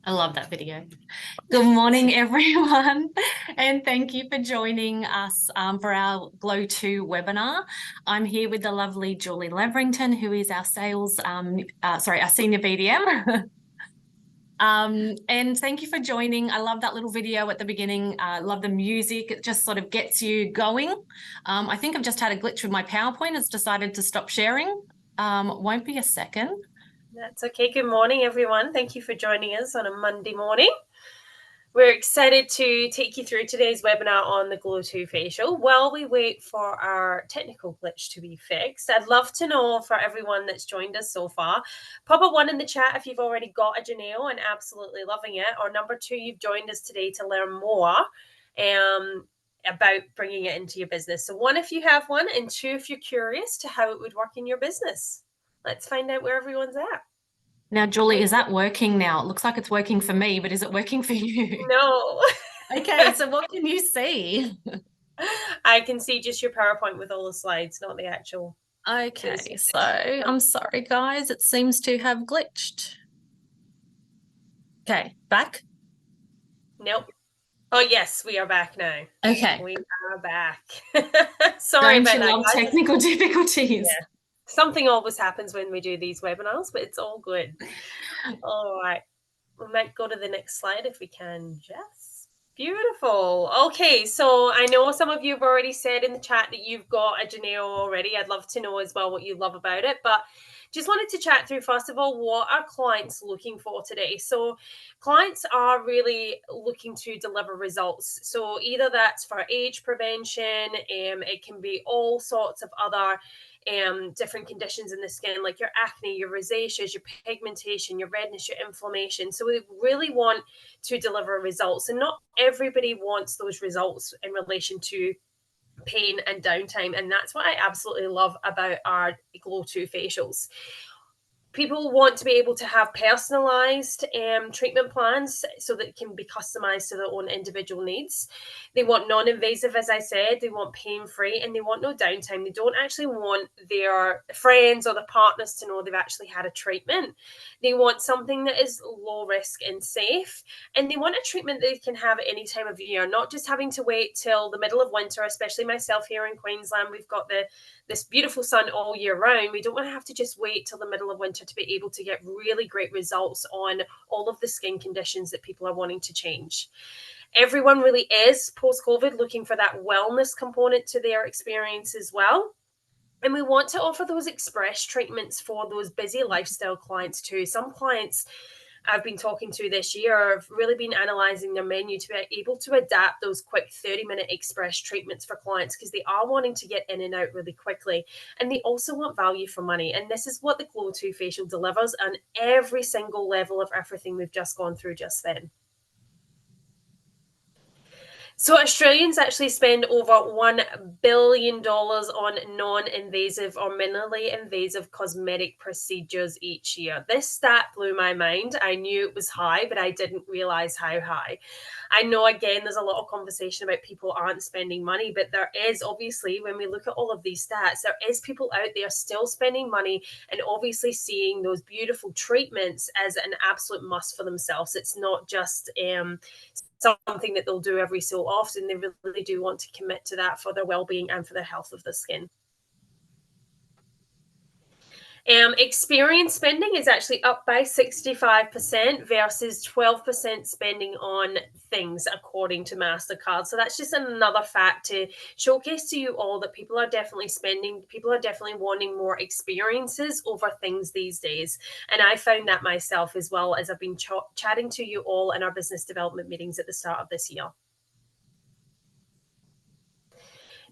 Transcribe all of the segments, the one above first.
I love that video. Good morning, everyone, and thank you for joining us for our Glow 2 webinar. I'm here with the lovely Julie Leverington, who is our our senior BDM. And thank you for joining. I love that little video at the beginning. I love the music. It just sort of gets you going. I think I've just had a glitch with my PowerPoint. It's decided to stop sharing. Won't be a second. That's okay. Good morning, everyone. Thank you for joining us on a Monday morning. We're excited to take you through today's webinar on the Glow 2 facial. While we wait for our technical glitch to be fixed, I'd love to know for everyone that's joined us so far, pop a 1 in the chat if you've already got a Geneo and absolutely loving it, or number 2, you've joined us today to learn more about bringing it into your business. So 1 if you have one, and 2 if you're curious to how it would work in your business. Let's find out where everyone's at. Now, Julie, is that working now? It looks like it's working for me, but is it working for you? No. Okay, so what can you see? I can see just your PowerPoint with all the slides, not the actual. Okay, so I'm sorry, guys. It seems to have glitched. Okay, back? Nope. Oh, yes, we are back now. Okay. We are back. Sorry Don't about you that, love guys. technical difficulties? Yeah. Something always happens when we do these webinars, but it's all good. All right. We might go to the next slide if we can, Jess. Beautiful. Okay, so I know some of you have already said in the chat that you've got a Geneo already. I'd love to know as well what you love about it, but just wanted to chat through, first of all, what are clients looking for today? So clients are really looking to deliver results. So either that's for age prevention, it can be all sorts of other different conditions in the skin, like your acne, your rosaceas, your pigmentation, your redness, your inflammation. So we really want to deliver results, and not everybody wants those results in relation to pain and downtime. And that's what I absolutely love about our Glow 2 facials. People want to be able to have personalized treatment plans so that it can be customized to their own individual needs. They want non-invasive, as I said. They want pain-free, and they want no downtime. They don't actually want their friends or their partners to know they've actually had a treatment. They want something that is low risk and safe, and they want a treatment they can have at any time of year, not just having to wait till the middle of winter. Especially myself here in Queensland, we've got this beautiful sun all year round. We don't want to have to just wait till the middle of winter to be able to get really great results on all of the skin conditions that people are wanting to change. Everyone really is post-COVID looking for that wellness component to their experience as well. And we want to offer those express treatments for those busy lifestyle clients too. Some clients I've been talking to this year have really been analysing their menu to be able to adapt those quick 30-minute express treatments for clients, because they are wanting to get in and out really quickly, and they also want value for money. And this is what the Glow 2 facial delivers on every single level of everything we've just gone through just then. So Australians actually spend over $1 billion on non-invasive or minimally invasive cosmetic procedures each year. This stat blew my mind. I knew it was high, but I didn't realize how high. I know, again, there's a lot of conversation about people aren't spending money, but there is, obviously, when we look at all of these stats, there is people out there still spending money and obviously seeing those beautiful treatments as an absolute must for themselves. It's not just something that they'll do every so often. They really do want to commit to that for their well-being and for the health of the skin. Experience spending is actually up by 65% versus 12% spending on things, according to MasterCard. So that's just another fact to showcase to you all that people are definitely spending, people are definitely wanting more experiences over things these days. And I found that myself as well, as I've been chatting to you all in our business development meetings at the start of this year.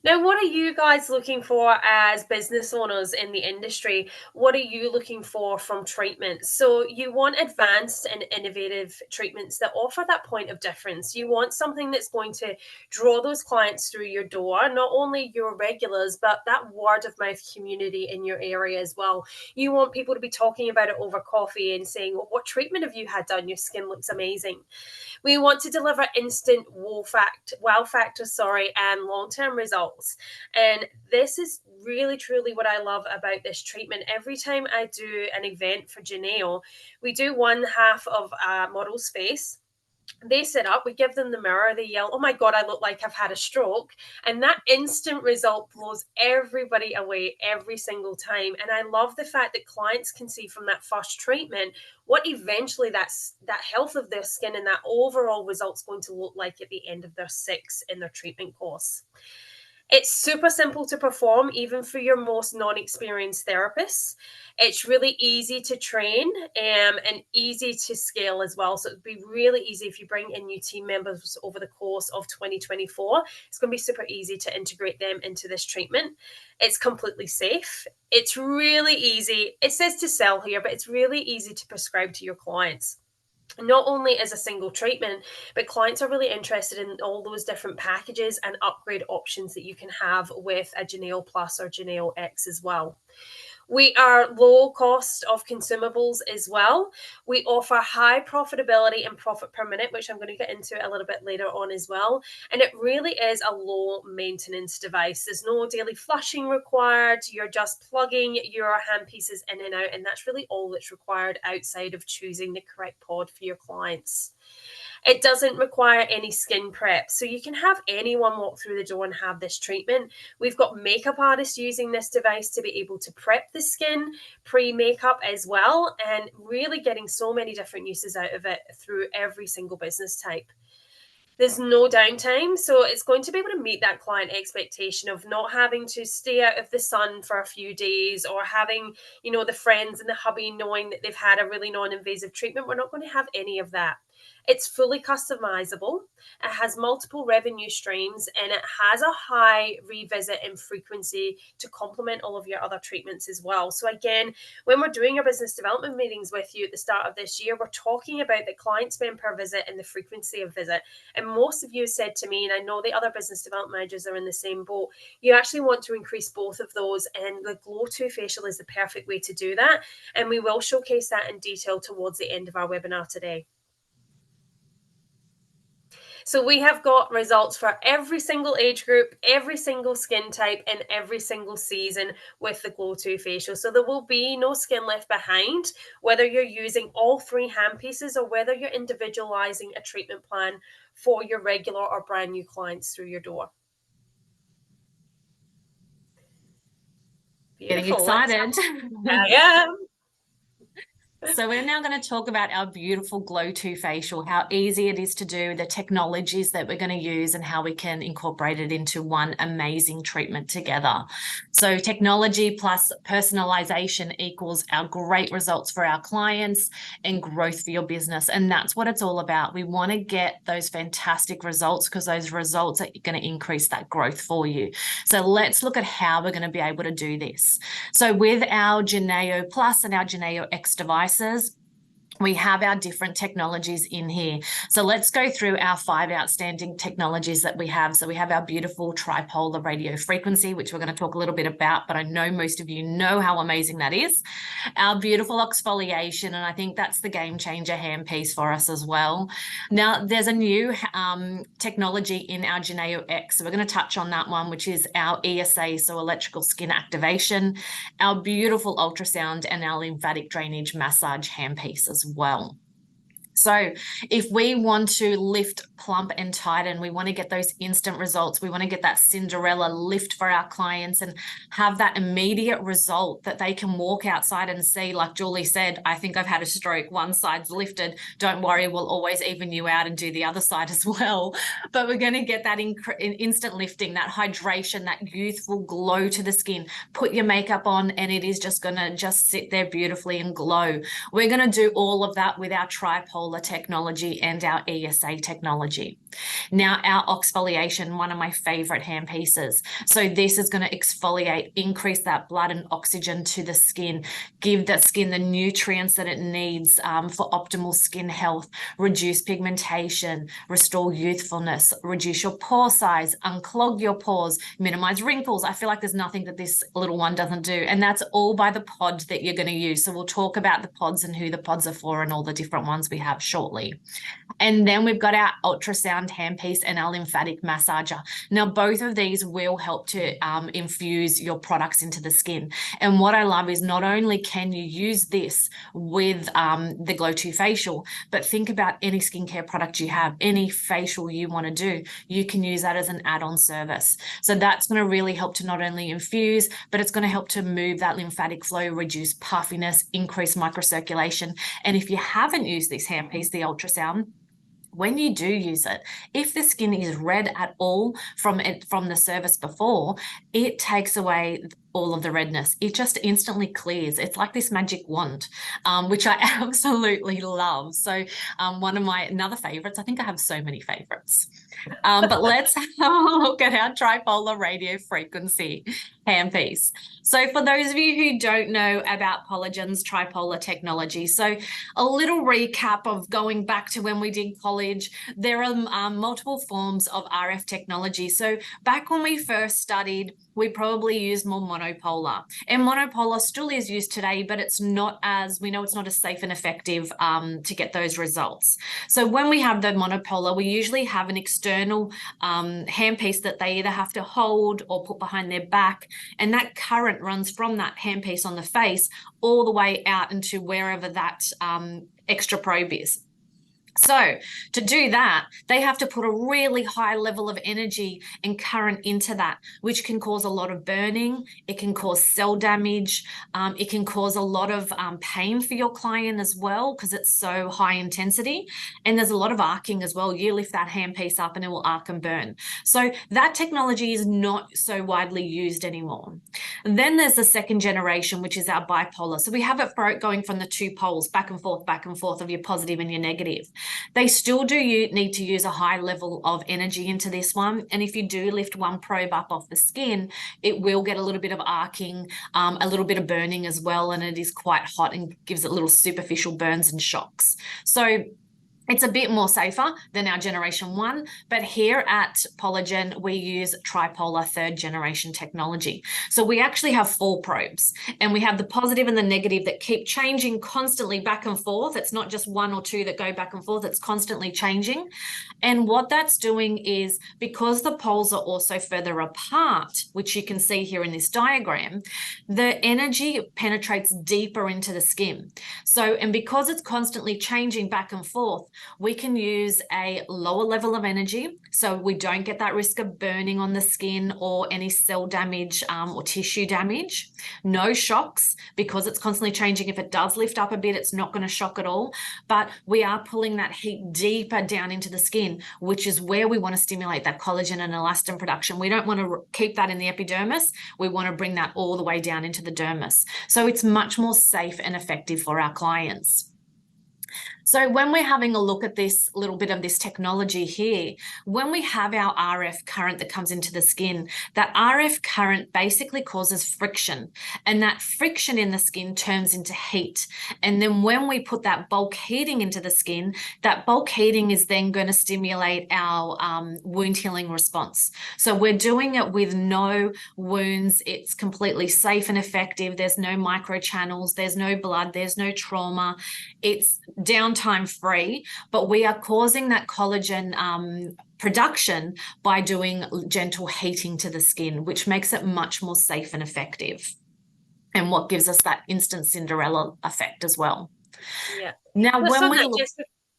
Now, what are you guys looking for as business owners in the industry? What are you looking for from treatments? So you want advanced and innovative treatments that offer that point of difference. You want something that's going to draw those clients through your door, not only your regulars, but that word of mouth community in your area as well. You want people to be talking about it over coffee and saying, well, what treatment have you had done? Your skin looks amazing. We want to deliver instant wow factor, and long-term results. results. And this is really, truly what I love about this treatment. Every time I do an event for Geneo, we do one half of a model's face. They sit up, we give them the mirror, they yell, "Oh my God, I look like I've had a stroke." And that instant result blows everybody away every single time. And I love the fact that clients can see from that first treatment what eventually that health of their skin and that overall result's going to look like at the end of their 6 in their treatment course. It's super simple to perform, even for your most non-experienced therapists. It's really easy to train and easy to scale as well. So it'd be really easy if you bring in new team members over the course of 2024. It's going to be super easy to integrate them into this treatment. It's completely safe. It's really easy. It says to sell here, but it's really easy to prescribe to your clients. Not only as a single treatment, but clients are really interested in all those different packages and upgrade options that you can have with a Geneo Plus or Geneo X as well. We are low cost of consumables as well. We offer high profitability and profit per minute, which I'm going to get into a little bit later on as well. And it really is a low maintenance device. There's no daily flushing required. You're just plugging your handpieces in and out. And that's really all that's required outside of choosing the correct pod for your clients. It doesn't require any skin prep. So you can have anyone walk through the door and have this treatment. We've got makeup artists using this device to be able to prep the skin pre-makeup as well, and really getting so many different uses out of it through every single business type. There's no downtime, so it's going to be able to meet that client expectation of not having to stay out of the sun for a few days, or having, the friends and the hubby knowing that they've had a really non-invasive treatment. We're not going to have any of that. It's fully customizable. It has multiple revenue streams, and it has a high revisit and frequency to complement all of your other treatments as well. So again, when we're doing our business development meetings with you at the start of this year, we're talking about the client spend per visit and the frequency of visit. And most of you said to me, and I know the other business development managers are in the same boat, you actually want to increase both of those, and the Glow 2 facial is the perfect way to do that. And we will showcase that in detail towards the end of our webinar today. So we have got results for every single age group, every single skin type, and every single season with the Glow 2 facial. So there will be no skin left behind, whether you're using all 3 handpieces or whether you're individualizing a treatment plan for your regular or brand new clients through your door. Beautiful. Getting excited. I am. So we're now going to talk about our beautiful Glow 2 facial, how easy it is to do, the technologies that we're going to use, and how we can incorporate it into one amazing treatment together. So technology plus personalization equals our great results for our clients and growth for your business. And that's what it's all about. We want to get those fantastic results because those results are going to increase that growth for you. So let's look at how we're going to be able to do this. So with our Geneo Plus and our Geneo X devices, we have our different technologies in here. So let's go through our 5 outstanding technologies that we have. So we have our beautiful tripolar radio frequency, which we're going to talk a little bit about, but I know most of you know how amazing that is. Our beautiful exfoliation, and I think that's the game changer handpiece for us as well. Now, there's a new technology in our Geneo X. So we're going to touch on that one, which is our ESA, so electrical skin activation, our beautiful ultrasound, and our lymphatic drainage massage handpiece as well. So if we want to lift, plump, and tighten, we want to get those instant results. We want to get that Cinderella lift for our clients and have that immediate result that they can walk outside and see, like Julie said, I think I've had a stroke. One side's lifted. Don't worry, we'll always even you out and do the other side as well. But we're going to get that instant lifting, that hydration, that youthful glow to the skin. Put your makeup on and it is just going to just sit there beautifully and glow. We're going to do all of that with our tripolar technology and our ESA technology. Now, our exfoliation, one of my favorite hand pieces. So this is going to exfoliate, increase that blood and oxygen to the skin, give that skin the nutrients that it needs for optimal skin health, reduce pigmentation, restore youthfulness, reduce your pore size, unclog your pores, minimize wrinkles. I feel like there's nothing that this little one doesn't do. And that's all by the pod that you're going to use. So we'll talk about the pods and who the pods are for and all the different ones we have about shortly. And then we've got our ultrasound handpiece and our lymphatic massager. Now, both of these will help to infuse your products into the skin. And what I love is not only can you use this with the Glow 2 facial, but think about any skincare product you have, any facial you want to do, you can use that as an add-on service. So that's going to really help to not only infuse, but it's going to help to move that lymphatic flow, reduce puffiness, increase microcirculation. And if you haven't used this handpiece, the ultrasound, when you do use it, if the skin is red at all from the service before, it takes away all of the redness. It just instantly clears. It's like this magic wand, which I absolutely love. So one of my another favorites, I think I have so many favorites. But let's have a look at our tripolar radio frequency handpiece. So for those of you who don't know about Polygen's tripolar technology, so a little recap of going back to when we did college, there are multiple forms of RF technology. So back when we first studied, we probably used more monopolar. And monopolar still is used today, but it's not as, we know it's not as safe and effective to get those results. So when we have the monopolar, we usually have an external handpiece that they either have to hold or put behind their back. And that current runs from that handpiece on the face all the way out into wherever that extra probe is. So to do that, they have to put a really high level of energy and current into that, which can cause a lot of burning. It can cause cell damage. It can cause a lot of pain for your client as well, because it's so high intensity. And there's a lot of arcing as well. You lift that handpiece up and it will arc and burn. So that technology is not so widely used anymore. And then there's the second generation, which is our bipolar. So we have it going from the two poles back and forth of your positive and your negative. They still do need to use a high level of energy into this one. And if you do lift one probe up off the skin, it will get a little bit of arcing, a little bit of burning as well. And it is quite hot and gives it little superficial burns and shocks. So it's a bit more safer than our generation 1, but here at Polygen, we use tripolar third generation technology. So we actually have 4 probes, and we have the positive and the negative that keep changing constantly back and forth. It's not just 1 or 2 that go back and forth, it's constantly changing. And what that's doing is, because the poles are also further apart, which you can see here in this diagram, the energy penetrates deeper into the skin. So, and because it's constantly changing back and forth, we can use a lower level of energy, so we don't get that risk of burning on the skin or any cell damage or tissue damage. No shocks, because it's constantly changing. If it does lift up a bit, it's not going to shock at all, but we are pulling that heat deeper down into the skin, which is where we want to stimulate that collagen and elastin production. We don't want to keep that in the epidermis. We want to bring that all the way down into the dermis. So it's much more safe and effective for our clients. So when we're having a look at this little bit of this technology here, when we have our RF current that comes into the skin, that RF current basically causes friction, and that friction in the skin turns into heat. And then when we put that bulk heating into the skin, that bulk heating is then going to stimulate our wound healing response. So we're doing it with no wounds. It's completely safe and effective. There's no microchannels, there's no blood, there's no trauma. It's downtime free, but we are causing that collagen production by doing gentle heating to the skin, which makes it much more safe and effective, and what gives us that instant Cinderella effect as well. Yeah. Now, when we look,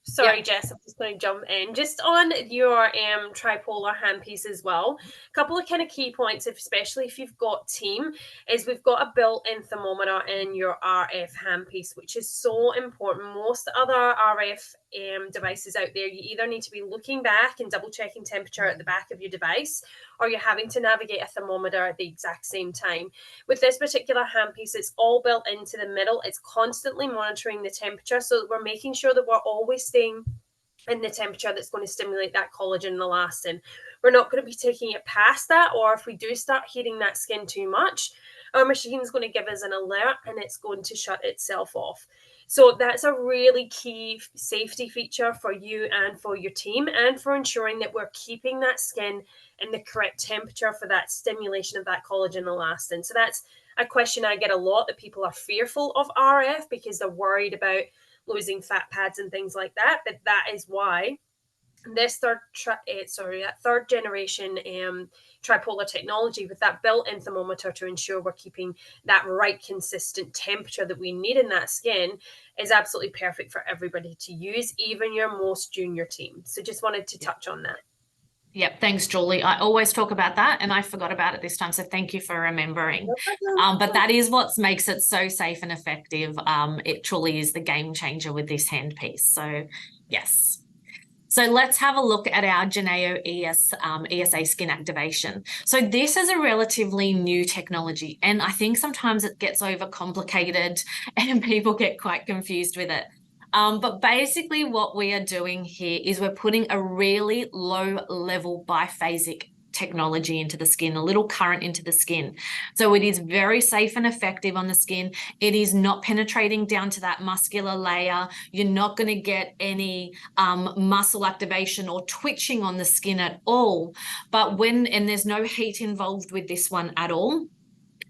sorry, Jess, I'm just going to jump in. Just on your tripolar handpiece as well, a couple of kind of key points, especially if you've got team, is we've got a built-in thermometer in your RF handpiece, which is so important. Most other RF devices out there, you either need to be looking back and double-checking temperature at the back of your device, or you're having to navigate a thermometer at the exact same time. With this particular handpiece, it's all built into the middle. It's constantly monitoring the temperature, so that we're making sure that we're always staying in the temperature that's going to stimulate that collagen and elastin. We're not going to be taking it past that, or if we do start heating that skin too much, our machine is going to give us an alert and it's going to shut itself off. So that's a really key safety feature for you and for your team, and for ensuring that we're keeping that skin in the correct temperature for that stimulation of that collagen and elastin. So that's a question I get a lot, that people are fearful of RF because they're worried about losing fat pads and things like that. But that is why this third generation tripolar technology with that built-in thermometer to ensure we're keeping that right consistent temperature that we need in that skin is absolutely perfect for everybody to use, even your most junior team. So just wanted to touch on that. Yep, thanks, Julie. I always talk about that and I forgot about it this time, so thank you for remembering. But that is what makes it so safe and effective. It truly is the game changer with this handpiece. So yes. So let's have a look at our Geneo ESA skin activation. So this is a relatively new technology, and I think sometimes it gets overcomplicated and people get quite confused with it. But basically what we are doing here is we're putting a really low level biphasic technology into the skin, a little current into the skin. So it is very safe and effective on the skin. It is not penetrating down to that muscular layer. You're not going to get any muscle activation or twitching on the skin at all. But and there's no heat involved with this one at all.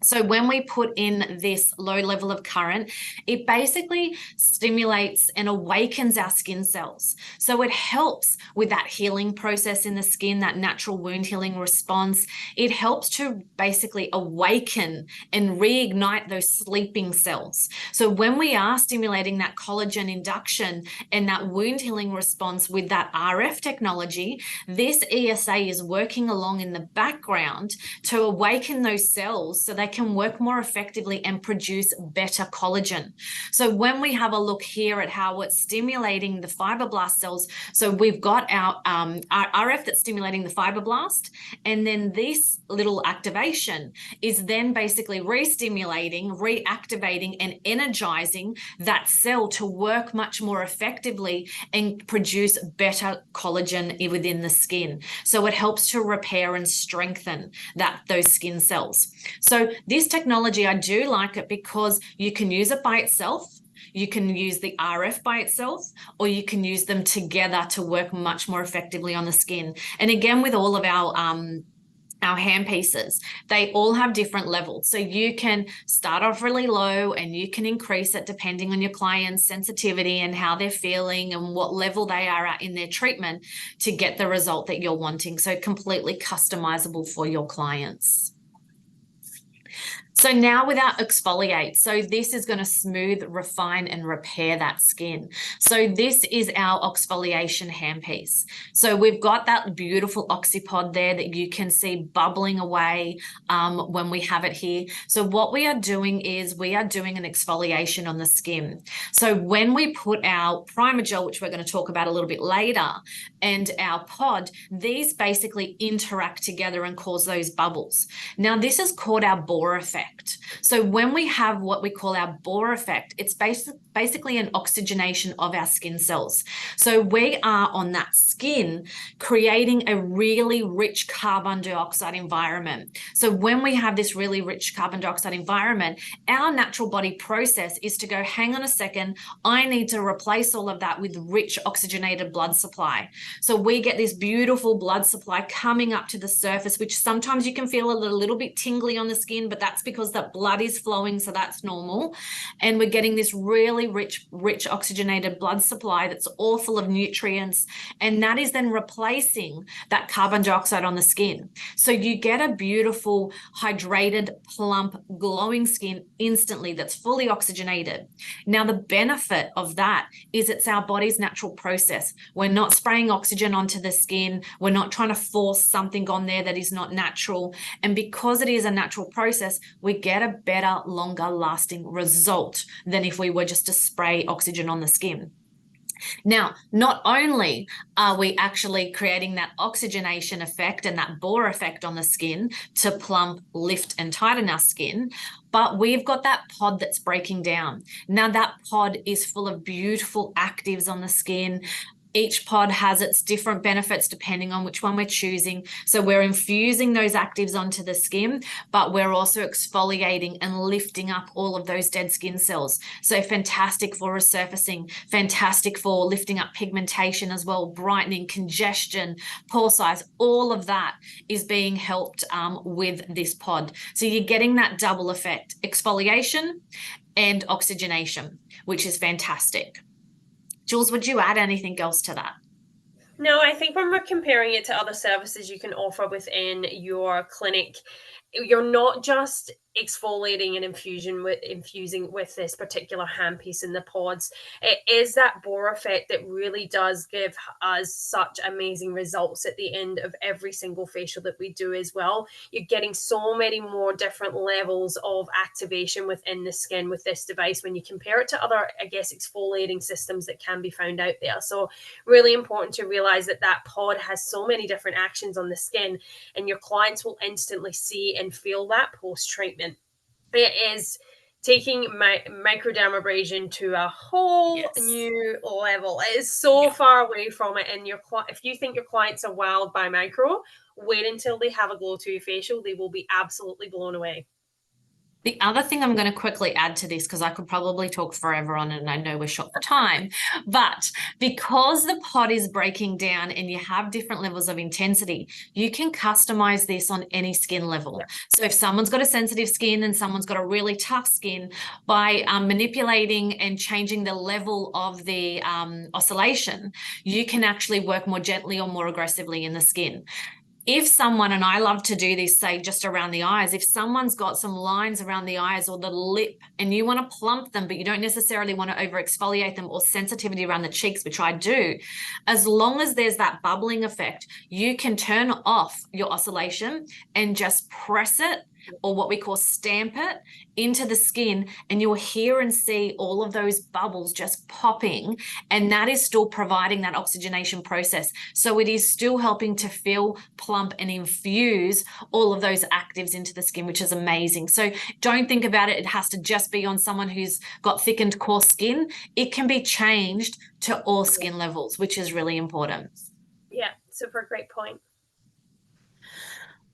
So when we put in this low level of current, it basically stimulates and awakens our skin cells. So it helps with that healing process in the skin, that natural wound healing response. It helps to basically awaken and reignite those sleeping cells. So when we are stimulating that collagen induction and that wound healing response with that RF technology, this ESA is working along in the background to awaken those cells so they can work more effectively and produce better collagen. So when we have a look here at how it's stimulating the fibroblast cells, so we've got our RF that's stimulating the fibroblast, and then this little activation is then basically re-stimulating, reactivating, and energizing that cell to work much more effectively and produce better collagen within the skin. So it helps to repair and strengthen those skin cells. So this technology, I do like it because you can use it by itself. You can use the RF by itself, or you can use them together to work much more effectively on the skin. And again, with all of our hand pieces, they all have different levels. So you can start off really low and you can increase it depending on your client's sensitivity and how they're feeling and what level they are at in their treatment to get the result that you're wanting. So completely customizable for your clients. So now with our exfoliate, so this is going to smooth, refine, and repair that skin. So this is our exfoliation handpiece. So we've got that beautiful oxypod there that you can see bubbling away when we have it here. So what we are doing is we are doing an exfoliation on the skin. So when we put our primer gel, which we're going to talk about a little bit later, and our pod, these basically interact together and cause those bubbles. Now this is called our Bohr effect. So when we have what we call our Bohr effect, it's basically an oxygenation of our skin cells. So we are on that skin creating a really rich carbon dioxide environment. So when we have this really rich carbon dioxide environment, our natural body process is to go, hang on a second, I need to replace all of that with rich oxygenated blood supply. So we get this beautiful blood supply coming up to the surface, which sometimes you can feel a little bit tingly on the skin, but that's because the blood is flowing, so that's normal. And we're getting this really rich oxygenated blood supply that's all full of nutrients, and that is then replacing that carbon dioxide on the skin. So you get a beautiful, hydrated, plump, glowing skin instantly that's fully oxygenated. Now, the benefit of that is it's our body's natural process. We're not spraying oxygen onto the skin. We're not trying to force something on there that is not natural. And because it is a natural process, we get a better, longer lasting result than if we were just to spray oxygen on the skin. Now, not only are we actually creating that oxygenation effect and that Bohr effect on the skin to plump, lift, and tighten our skin, but we've got that pod that's breaking down. Now, that pod is full of beautiful actives on the skin. Each pod has its different benefits depending on which one we're choosing. So we're infusing those actives onto the skin, but we're also exfoliating and lifting up all of those dead skin cells. So fantastic for resurfacing, fantastic for lifting up pigmentation as well, brightening, congestion, pore size, all of that is being helped with this pod. So you're getting that double effect, exfoliation and oxygenation, which is fantastic. Jules, would you add anything else to that? No, I think when we're comparing it to other services you can offer within your clinic, you're not just exfoliating and infusing with this particular handpiece in the pods. It is that bore effect that really does give us such amazing results at the end of every single facial that we do as well. You're getting so many more different levels of activation within the skin with this device when you compare it to other, I guess, exfoliating systems that can be found out there. So really important to realize that that pod has so many different actions on the skin, and your clients will instantly see and feel that post treatment. It is taking microdermabrasion to a whole Yes. new level. It is so Yeah. far away from it, and if you think your clients are wild by micro, wait until they have a Glow 2 facial. They will be absolutely blown away. The other thing I'm going to quickly add to this, because I could probably talk forever on it, and I know we're short for time, but because the pod is breaking down and you have different levels of intensity, you can customize this on any skin level. Yeah. So if someone's got a sensitive skin and someone's got a really tough skin, by manipulating and changing the level of the oscillation, you can actually work more gently or more aggressively in the skin. If someone, and I love to do this, say just around the eyes, if someone's got some lines around the eyes or the lip and you want to plump them, but you don't necessarily want to over exfoliate them, or sensitivity around the cheeks, which I do, as long as there's that bubbling effect, you can turn off your oscillation and just press it, or what we call stamp it, into the skin, and you'll hear and see all of those bubbles just popping, and that is still providing that oxygenation process. So it is still helping to fill, plump, and infuse all of those actives into the skin, which is amazing. So don't think about it has to just be on someone who's got thickened, coarse skin. It can be changed to all skin levels, which is really important. Yeah, super great point.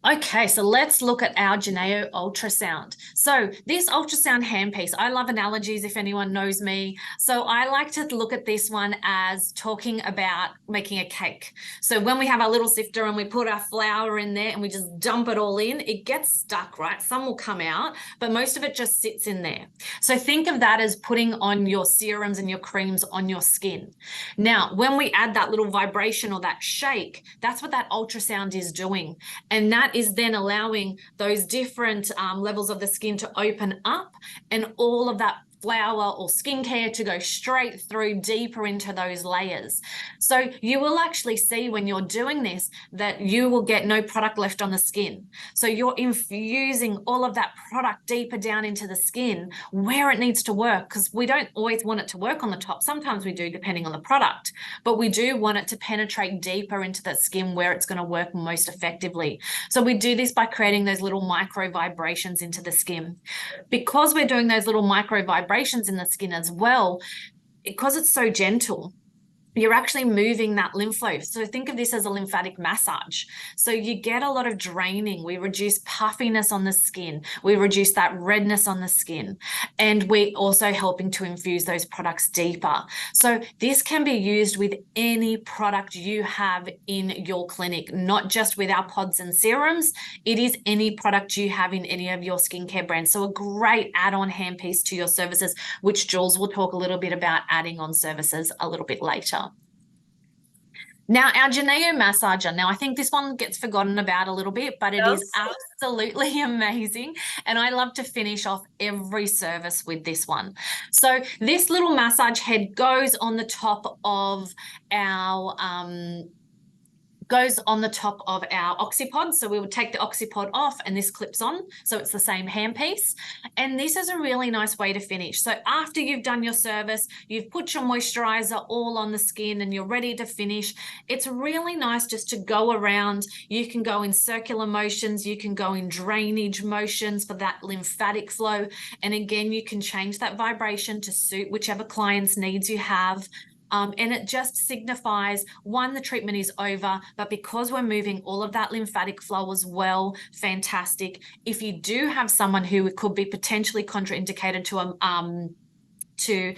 Okay, so let's look at our Geneo ultrasound. So this ultrasound handpiece, I love analogies if anyone knows me. So I like to look at this one as talking about making a cake. So when we have our little sifter and we put our flour in there and we just dump it all in, it gets stuck, right? Some will come out, but most of it just sits in there. So think of that as putting on your serums and your creams on your skin. Now, when we add that little vibration or that shake, that's what that ultrasound is doing. And that is then allowing those different levels of the skin to open up, and all of that flour or skincare to go straight through deeper into those layers. So you will actually see when you're doing this that you will get no product left on the skin. So you're infusing all of that product deeper down into the skin where it needs to work, because we don't always want it to work on the top. Sometimes we do, depending on the product, but we do want it to penetrate deeper into the skin where it's going to work most effectively. So we do this by creating those little micro vibrations into the skin. Because we're doing those little micro vibrations in the skin as well, because it's so gentle, you're actually moving that lymph flow. So think of this as a lymphatic massage. So you get a lot of draining. We reduce puffiness on the skin. We reduce that redness on the skin. And we're also helping to infuse those products deeper. So this can be used with any product you have in your clinic, not just with our pods and serums. It is any product you have in any of your skincare brands. So a great add-on handpiece to your services, which Jules will talk a little bit about adding on services a little bit later. Now, our Geneo massager. Now, I think this one gets forgotten about a little bit, but it is absolutely amazing. And I love to finish off every service with this one. So this little massage head goes on the top of our oxypod. So we would take the oxypod off and this clips on. So it's the same handpiece. And this is a really nice way to finish. So after you've done your service, you've put your moisturizer all on the skin and you're ready to finish. It's really nice just to go around. You can go in circular motions. You can go in drainage motions for that lymphatic flow. And again, you can change that vibration to suit whichever client's needs you have. And it just signifies, one, the treatment is over, but because we're moving all of that lymphatic flow as well, fantastic. If you do have someone who could be potentially contraindicated to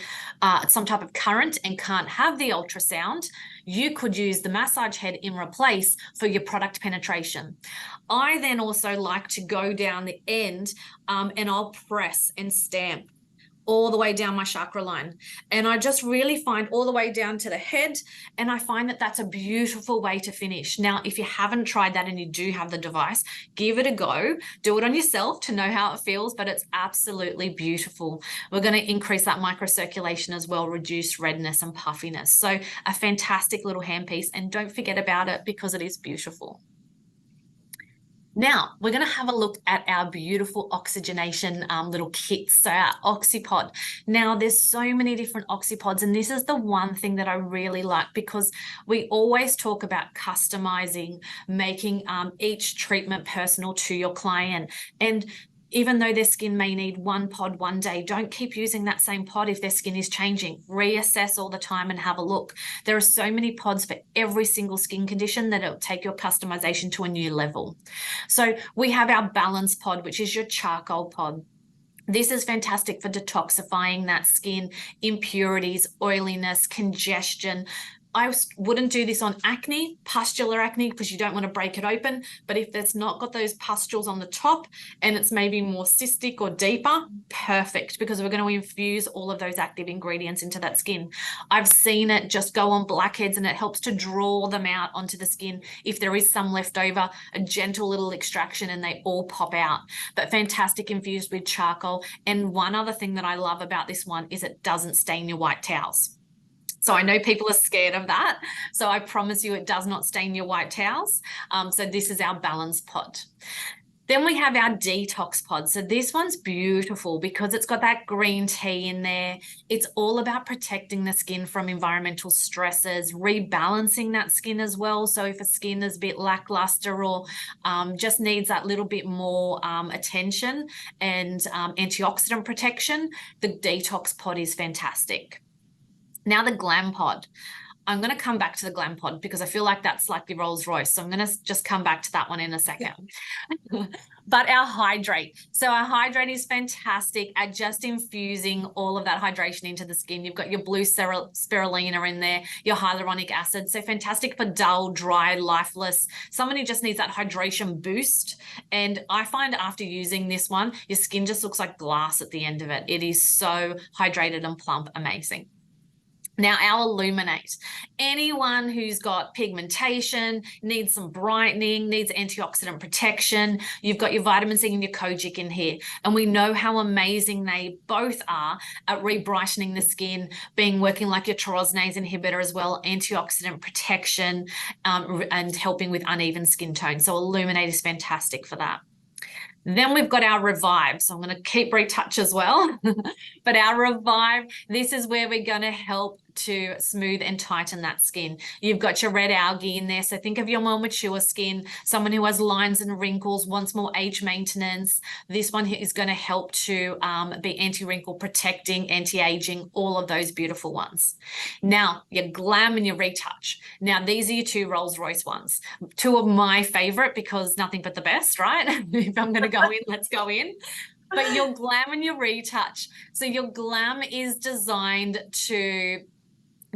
some type of current and can't have the ultrasound, you could use the massage head in replace for your product penetration. I then also like to go down the end and I'll press and stamp all the way down my chakra line. And I just really find all the way down to the head. And I find that that's a beautiful way to finish. Now, if you haven't tried that and you do have the device, give it a go. Do it on yourself to know how it feels, but it's absolutely beautiful. We're going to increase that microcirculation as well, reduce redness and puffiness. So a fantastic little handpiece, and don't forget about it because it is beautiful. Now, we're going to have a look at our beautiful oxygenation little kits, so our Oxypod. Now, there's so many different Oxypods, and this is the one thing that I really like because we always talk about customizing, making each treatment personal to your client. And even though their skin may need one pod one day, don't keep using that same pod if their skin is changing. Reassess all the time and have a look. There are so many pods for every single skin condition that it'll take your customization to a new level. So we have our balance pod, which is your charcoal pod. This is fantastic for detoxifying that skin, impurities, oiliness, congestion. I wouldn't do this on acne, pustular acne, because you don't want to break it open. But if it's not got those pustules on the top and it's maybe more cystic or deeper, perfect, because we're going to infuse all of those active ingredients into that skin. I've seen it just go on blackheads, and it helps to draw them out onto the skin. If there is some left over, a gentle little extraction and they all pop out. But fantastic infused with charcoal. And one other thing that I love about this one is it doesn't stain your white towels. So I know people are scared of that. So I promise you it does not stain your white towels. So this is our balance pod. Then we have our detox pod. So this one's beautiful because it's got that green tea in there. It's all about protecting the skin from environmental stresses, rebalancing that skin as well. So if a skin is a bit lackluster or just needs that little bit more attention and antioxidant protection, the detox pod is fantastic. Now the glam pod. I'm going to come back to the glam pod because I feel like that's like the Rolls Royce. So I'm going to just come back to that one in a second. But our hydrate. So our hydrate is fantastic at just infusing all of that hydration into the skin. You've got your blue spirulina in there, your hyaluronic acid. So fantastic for dull, dry, lifeless. Someone who just needs that hydration boost. And I find after using this one, your skin just looks like glass at the end of it. It is so hydrated and plump, amazing. Now, our Illuminate. Anyone who's got pigmentation, needs some brightening, needs antioxidant protection, you've got your vitamin C and your kojic in here. And we know how amazing they both are at re-brightening the skin, working like your tyrosinase inhibitor as well, antioxidant protection, and helping with uneven skin tone. So Illuminate is fantastic for that. Then we've got our Revive. So I'm going to keep Retouch as well. But our Revive, this is where we're going to help to smooth and tighten that skin. You've got your red algae in there. So think of your more mature skin, someone who has lines and wrinkles, wants more age maintenance. This one here is going to help to be anti-wrinkle protecting, anti-aging, all of those beautiful ones. Now, your Glam and your Retouch. Now, these are your two Rolls Royce ones. Two of my favorite because nothing but the best, right? If I'm going to go in, let's go in. But your Glam and your Retouch. So your Glam is designed to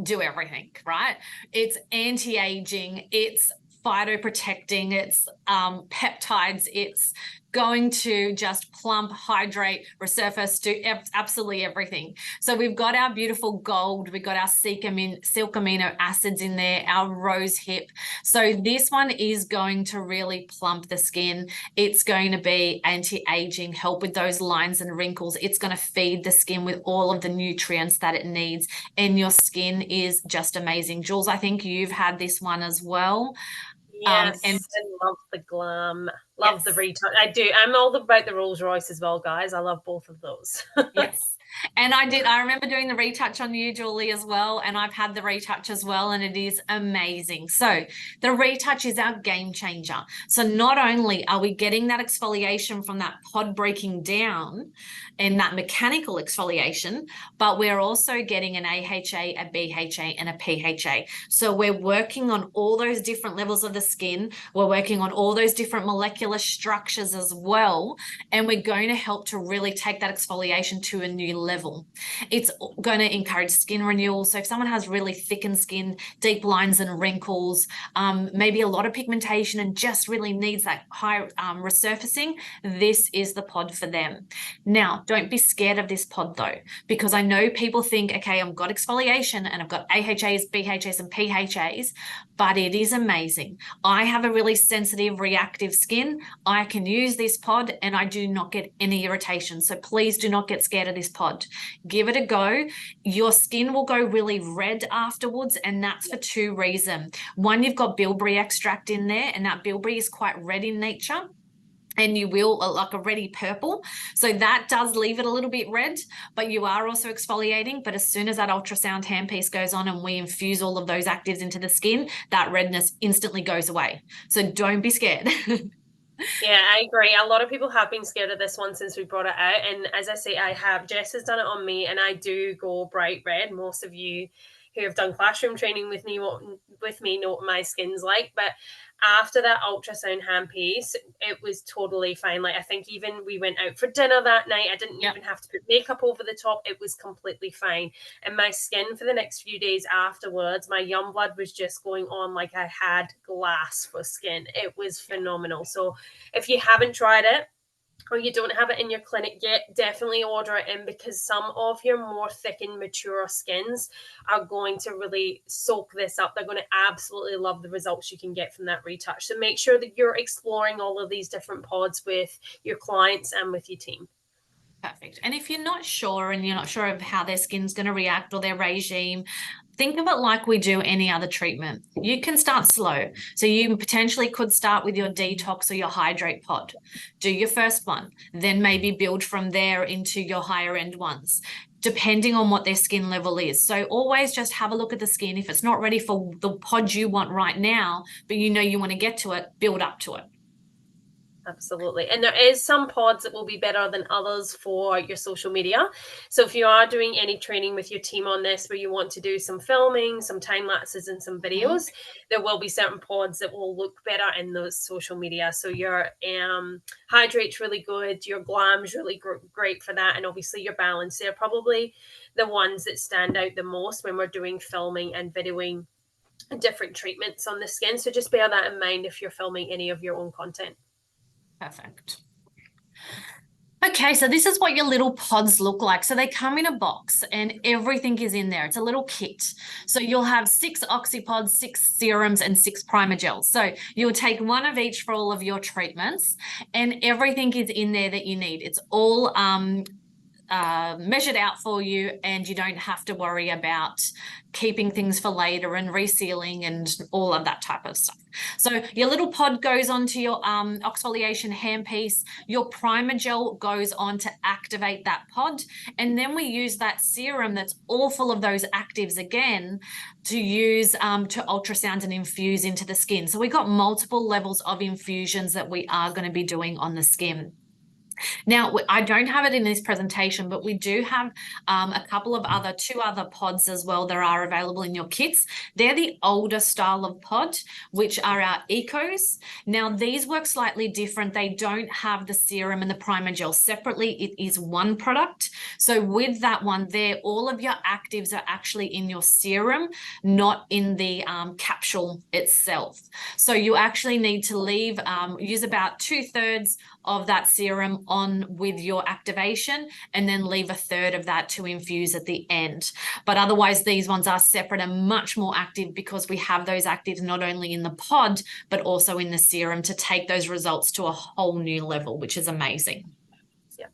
do everything, right? It's anti-aging, it's phytoprotecting, it's peptides, it's going to just plump, hydrate, resurface, do absolutely everything. So we've got our beautiful gold, we've got our silk amino acids in there, our rose hip. So this one is going to really plump the skin. It's going to be anti-aging, help with those lines and wrinkles. It's going to feed the skin with all of the nutrients that it needs. And your skin is just amazing. Jules, I think you've had this one as well. Yes, and love the Glam, love the Retouch. I do. I'm all about the Rolls Royce as well, guys. I love both of those. Yes. And I remember doing the Retouch on you, Julie, as well. And I've had the Retouch as well, and it is amazing. So the Retouch is our game changer. So not only are we getting that exfoliation from that pod breaking down and that mechanical exfoliation, but we're also getting an AHA, a BHA, and a PHA. So we're working on all those different levels of the skin. We're working on all those different molecular muscular structures as well. And we're going to help to really take that exfoliation to a new level. It's going to encourage skin renewal. So if someone has really thickened skin, deep lines and wrinkles, maybe a lot of pigmentation and just really needs that high resurfacing, this is the pod for them. Now, don't be scared of this pod though, because I know people think, okay, I've got exfoliation and I've got AHAs, BHAs, and PHAs, but it is amazing. I have a really sensitive, reactive skin. I can use this pod and I do not get any irritation. So please do not get scared of this pod. Give it a go. Your skin will go really red afterwards, and that's for two reasons. One, you've got bilberry extract in there, and that bilberry is quite red in nature. And you will like a reddy purple. So that does leave it a little bit red, but you are also exfoliating. But as soon as that ultrasound handpiece goes on and we infuse all of those actives into the skin, that redness instantly goes away. So don't be scared. Yeah, I agree. A lot of people have been scared of this one since we brought it out. And as I say, Jess has done it on me, and I do go bright red. Most of you who have done classroom training with me know what my skin's like. But after that ultrasound handpiece, it was totally fine. Like, I think even we went out for dinner that night, I didn't even have to put makeup over the top. It was completely fine. And my skin for the next few days afterwards, my young blood was just going on like I had glass for skin. It was phenomenal. So if you haven't tried it, or you don't have it in your clinic yet, definitely order it in, because some of your more thick and mature skins are going to really soak this up. They're going to absolutely love the results you can get from that retouch. So make sure that you're exploring all of these different pods with your clients and with your team. Perfect. And if you're not sure and you're not sure of how their skin's going to react or their regime, think of it like we do any other treatment. You can start slow. So you potentially could start with your detox or your hydrate pod. Do your first one, then maybe build from there into your higher end ones, depending on what their skin level is. So always just have a look at the skin. If it's not ready for the pod you want right now, but you know you want to get to it, build up to it. Absolutely. And there is some pods that will be better than others for your social media. So if you are doing any training with your team on this, where you want to do some filming, some time lapses and some videos, there will be certain pods that will look better in those social media. So your hydrate's really good, your glam's really great for that, and obviously your balance. They're probably the ones that stand out the most when we're doing filming and videoing different treatments on the skin. So just bear that in mind if you're filming any of your own content. Perfect. Okay, so this is what your little pods look like. So they come in a box and everything is in there. It's a little kit. So you'll have 6 oxypods, 6 serums, and 6 primer gels. So you'll take one of each for all of your treatments, and everything is in there that you need. It's all measured out for you, and you don't have to worry about keeping things for later and resealing and all of that type of stuff. So your little pod goes onto your exfoliation handpiece. Your primer gel goes on to activate that pod. And then we use that serum that's all full of those actives again to use to ultrasound and infuse into the skin. So we got multiple levels of infusions that we are going to be doing on the skin. Now, I don't have it in this presentation, but we do have two other pods as well that are available in your kits. They're the older style of pod, which are our Ecos. Now, these work slightly different. They don't have the serum and the primer gel separately. It is one product. So with that one there, all of your actives are actually in your serum, not in the capsule itself. So you actually need to use about 2/3 of that serum on with your activation, and then leave 1/3 of that to infuse at the end. But otherwise, these ones are separate and much more active, because we have those actives not only in the pod, but also in the serum to take those results to a whole new level, which is amazing. Yep.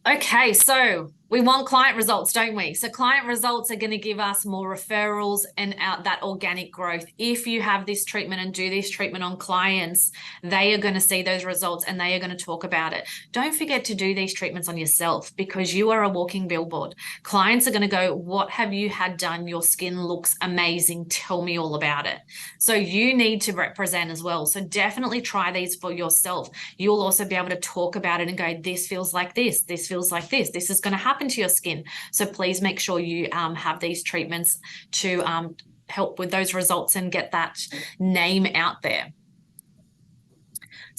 Okay, so we want client results, don't we? So client results are going to give us more referrals and that organic growth. If you have this treatment and do this treatment on clients, they are going to see those results and they are going to talk about it. Don't forget to do these treatments on yourself, because you are a walking billboard. Clients are going to go, what have you had done? Your skin looks amazing. Tell me all about it. So you need to represent as well. So definitely try these for yourself. You'll also be able to talk about it and go, this feels like this feels like this is going to happen to your skin. So please make sure you have these treatments to help with those results and get that name out there.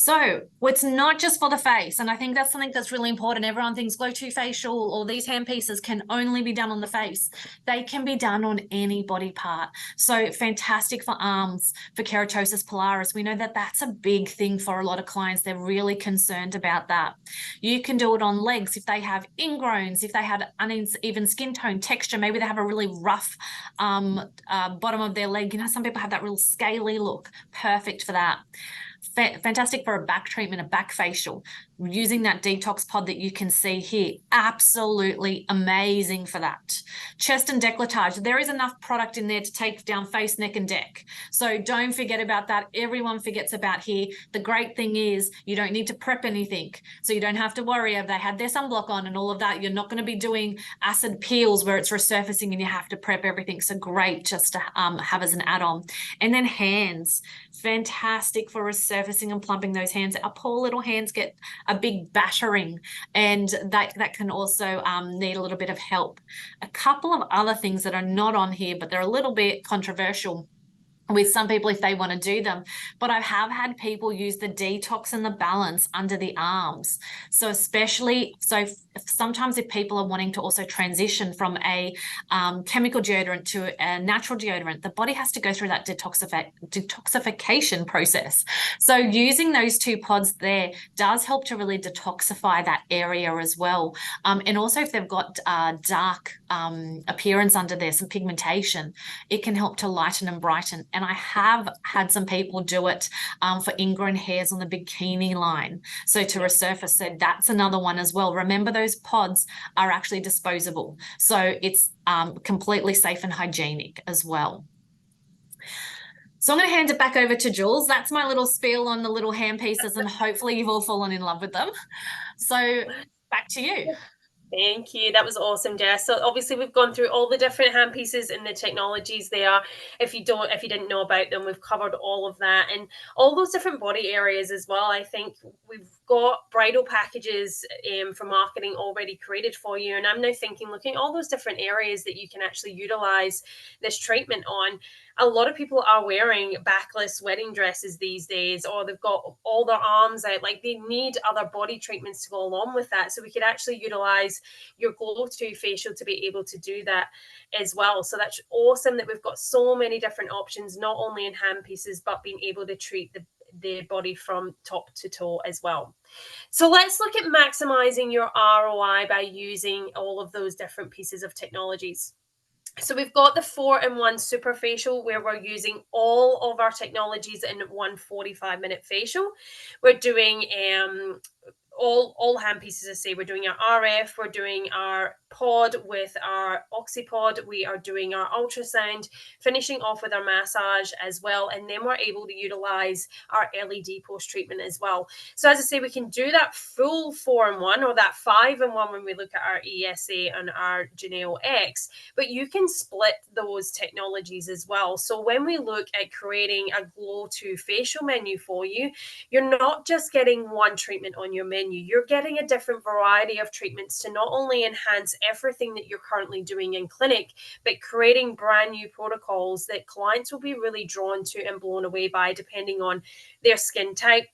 So it's not just for the face. And I think that's something that's really important. Everyone thinks Glow 2 facial or these hand pieces can only be done on the face. They can be done on any body part. So fantastic for arms, for keratosis pilaris. We know that that's a big thing for a lot of clients. They're really concerned about that. You can do it on legs if they have ingrowns, if they have uneven skin tone, texture. Maybe they have a really rough bottom of their leg. You know, some people have that real scaly look. Perfect for that. Fantastic for a back treatment, a back facial. Using that detox pod that you can see here, absolutely amazing for that. Chest and décolletage, there is enough product in there to take down face, neck, and deck. So don't forget about that. Everyone forgets about here. The great thing is you don't need to prep anything. So you don't have to worry if they had their sunblock on and all of that. You're not going to be doing acid peels where it's resurfacing and you have to prep everything. So great just to have as an add-on. And then hands, fantastic for resurfacing and plumping those hands. Our poor little hands get a big battering, and that can also need a little bit of help. A couple of other things that are not on here, but they're a little bit controversial with some people if they want to do them, but I have had people use the detox and the balance under the arms. So especially, sometimes if people are wanting to also transition from a chemical deodorant to a natural deodorant, the body has to go through that detoxification process. So using those two pods there does help to really detoxify that area as well. And also if they've got dark appearance under there, some pigmentation, it can help to lighten and brighten. And I have had some people do it for ingrown hairs on the bikini line, so to resurface. So that's another one as well. Remember, those pods are actually disposable, so it's completely safe and hygienic as well. So I'm going to hand it back over to Jules. That's my little spiel on the little hand pieces, and hopefully you've all fallen in love with them. So back to you. Thank you. That was awesome, Jess. So obviously we've gone through all the different hand pieces and the technologies there. If you didn't know about them, we've covered all of that and all those different body areas as well. I think we've got bridal packages for marketing already created for you. And I'm now thinking, looking at all those different areas that you can actually utilize this treatment on. A lot of people are wearing backless wedding dresses these days, or they've got all their arms out. Like, they need other body treatments to go along with that. So we could actually utilize your Glow 2 facial to be able to do that as well. So that's awesome that we've got so many different options, not only in hand pieces, but being able to treat the body from top to toe as well. So let's look at maximizing your ROI by using all of those different pieces of technologies. So we've got the 4-in-1 super facial, where we're using all of our technologies in one 45-minute facial. We're doing all hand pieces. I say we're doing our RF, we're doing our pod with our oxypod, we are doing our ultrasound, finishing off with our massage as well, and then we're able to utilize our LED post treatment as well. So as I say, we can do that full 4-in-1 or that 5-in-1 when we look at our ESA and our Geneo X, but you can split those technologies as well. So when we look at creating a Glow 2 facial menu for you, you're not just getting one treatment on your menu, you're getting a different variety of treatments to not only enhance everything that you're currently doing in clinic, but creating brand new protocols that clients will be really drawn to and blown away by, depending on their skin type,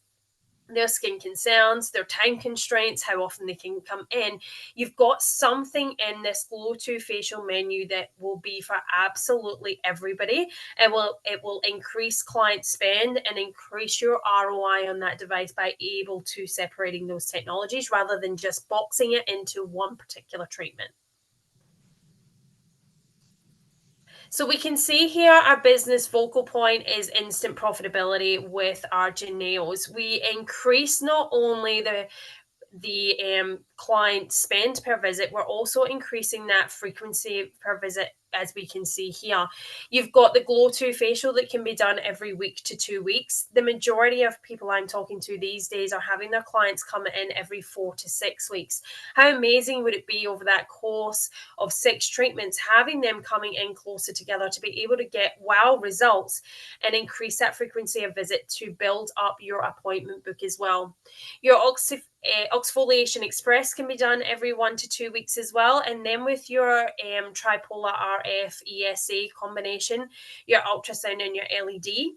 their skin concerns, their time constraints, how often they can come in. You've got something in this Glow 2 facial menu that will be for absolutely everybody. It will increase client spend and increase your ROI on that device by able to separating those technologies rather than just boxing it into one particular treatment. So we can see here our business focal point is instant profitability with our Geneos. We increase not only the client spend per visit, we're also increasing that frequency per visit, as we can see here. You've got the Glow 2 facial that can be done every week to 2 weeks. The majority of people I'm talking to these days are having their clients come in every 4 to 6 weeks. How amazing would it be over that course of 6 treatments, having them coming in closer together to be able to get wow results and increase that frequency of visit to build up your appointment book as well. Your Exfoliation Express can be done every 1 to 2 weeks as well. And then with your tripolar RF ESA combination, your ultrasound and your LED,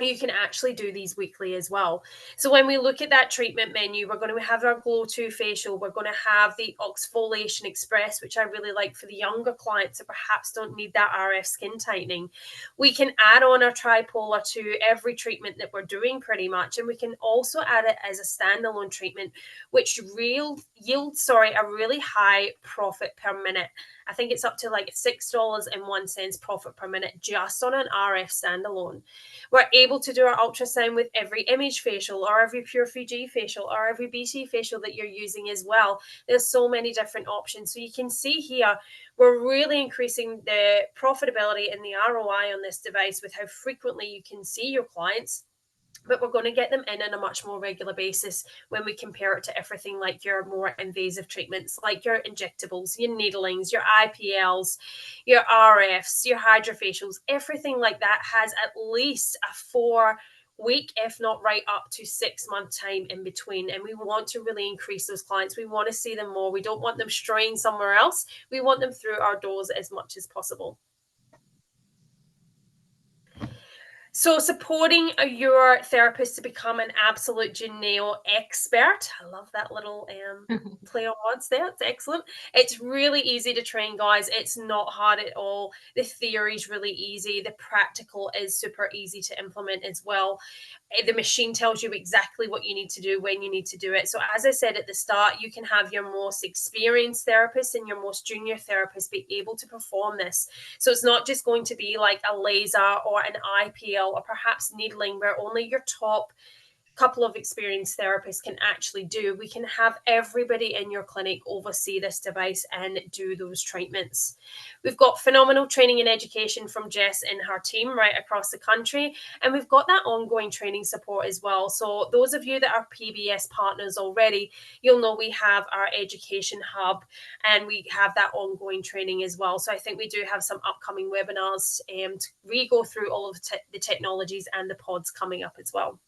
you can actually do these weekly as well. So when we look at that treatment menu, we're going to have our Glow 2 facial. We're going to have the Exfoliation Express, which I really like for the younger clients that perhaps don't need that RF skin tightening. We can add on our tripolar to every treatment that we're doing pretty much. And we can also add it as a standalone treatment, which yields a really high profit per minute. I think it's up to like $6.01 profit per minute just on an RF standalone. We're able to do our ultrasound with every image facial or every pure Fuji facial or every BT facial that you're using as well. There's so many different options. So you can see here, we're really increasing the profitability and the ROI on this device with how frequently you can see your clients. But we're going to get them in on a much more regular basis when we compare it to everything like your more invasive treatments, like your injectables, your needlings, your IPLs, your RFs, your hydrofacials. Everything like that has at least a 4-week, if not right up to 6-month time in between. And we want to really increase those clients. We want to see them more. We don't want them straying somewhere else. We want them through our doors as much as possible. So supporting your therapist to become an absolute Geneo expert. I love that little play on words there. It's excellent. It's really easy to train, guys. It's not hard at all. The theory is really easy. The practical is super easy to implement as well. The machine tells you exactly what you need to do when you need to do it. So as I said at the start, you can have your most experienced therapist and your most junior therapist be able to perform this. So it's not just going to be like a laser or an IPL or perhaps needling where only your top couple of experienced therapists can actually do. We can have everybody in your clinic oversee this device and do those treatments. We've got phenomenal training and education from Jess and her team right across the country, and we've got that ongoing training support as well. So those of you that are PBS partners already, you'll know we have our education hub and we have that ongoing training as well. So I think we do have some upcoming webinars to re-go through all of the technologies and the pods coming up as well.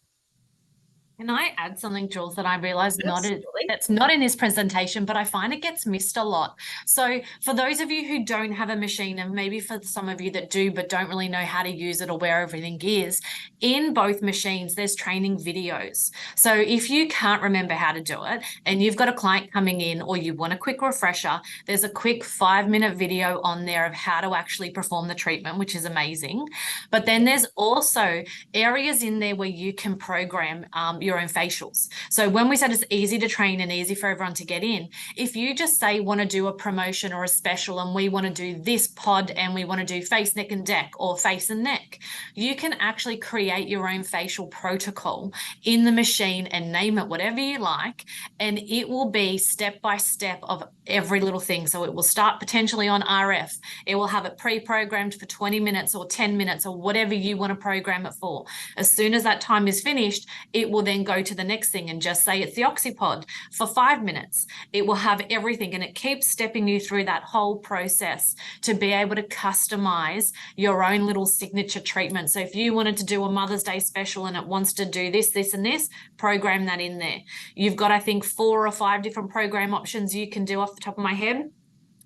Can I add something, Jules, that I realized it's not in this presentation, but I find it gets missed a lot. So for those of you who don't have a machine, and maybe for some of you that do, but don't really know how to use it or where everything is, in both machines, there's training videos. So if you can't remember how to do it and you've got a client coming in or you want a quick refresher, there's a quick 5-minute video on there of how to actually perform the treatment, which is amazing. But then there's also areas in there where you can program your own facials. So when we said it's easy to train and easy for everyone to get in, if you just say want to do a promotion or a special and we want to do this pod and we want to do face, neck and neck or face and neck, you can actually create your own facial protocol in the machine and name it whatever you like, and it will be step by step of every little thing. So it will start potentially on RF. It will have it pre-programmed for 20 minutes or 10 minutes or whatever you want to program it for. As soon as that time is finished, it will then go to the next thing and just say it's the Oxypod for 5 minutes. It will have everything, and it keeps stepping you through that whole process to be able to customize your own little signature treatment. So if you wanted to do a Mother's Day special and it wants to do this, this, and this, program that in there. You've got, I think, 4 or 5 different program options you can do off the top of my head,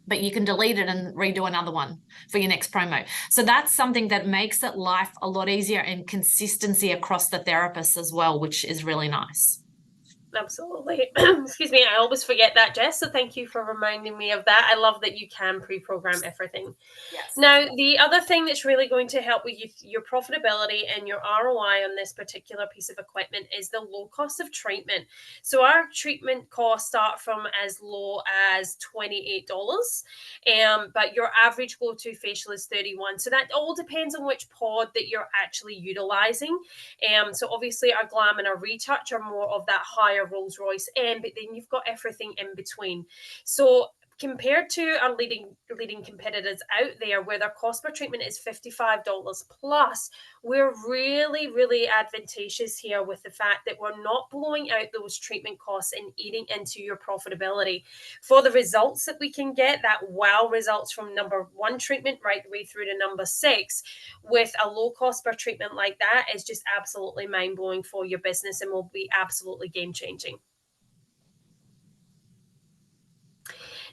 but you can delete it and redo another one for your next promo. So that's something that makes it life a lot easier and consistency across the therapists as well, which is really nice. Absolutely. Excuse me, I always forget that, Jess, so thank you for reminding me of that. I love that you can pre-program everything. Yes. Now, the other thing that's really going to help with your profitability and your ROI on this particular piece of equipment is the low cost of treatment. So our treatment costs start from as low as $28, but your average go-to facial is $31. So that all depends on which pod that you're actually utilizing. So obviously our Glam and our Retouch are more of that higher Rolls Royce end, but then you've got everything in between. So compared to our leading competitors out there where their cost per treatment is $55 plus, we're really, really advantageous here with the fact that we're not blowing out those treatment costs and eating into your profitability. For the results that we can get, that wow results from number 1 treatment right the way through to number 6, with a low cost per treatment like that is just absolutely mind-blowing for your business and will be absolutely game-changing.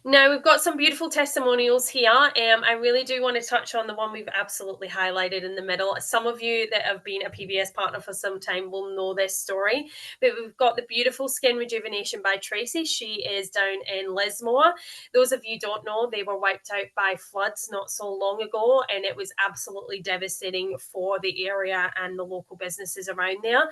Now, we've got some beautiful testimonials here. I really do want to touch on the one we've absolutely highlighted in the middle. Some of you that have been a PBS partner for some time will know this story, but we've got the beautiful Skin Rejuvenation by Tracy. She is down in Lismore. Those of you don't know, they were wiped out by floods not so long ago, and it was absolutely devastating for the area and the local businesses around there.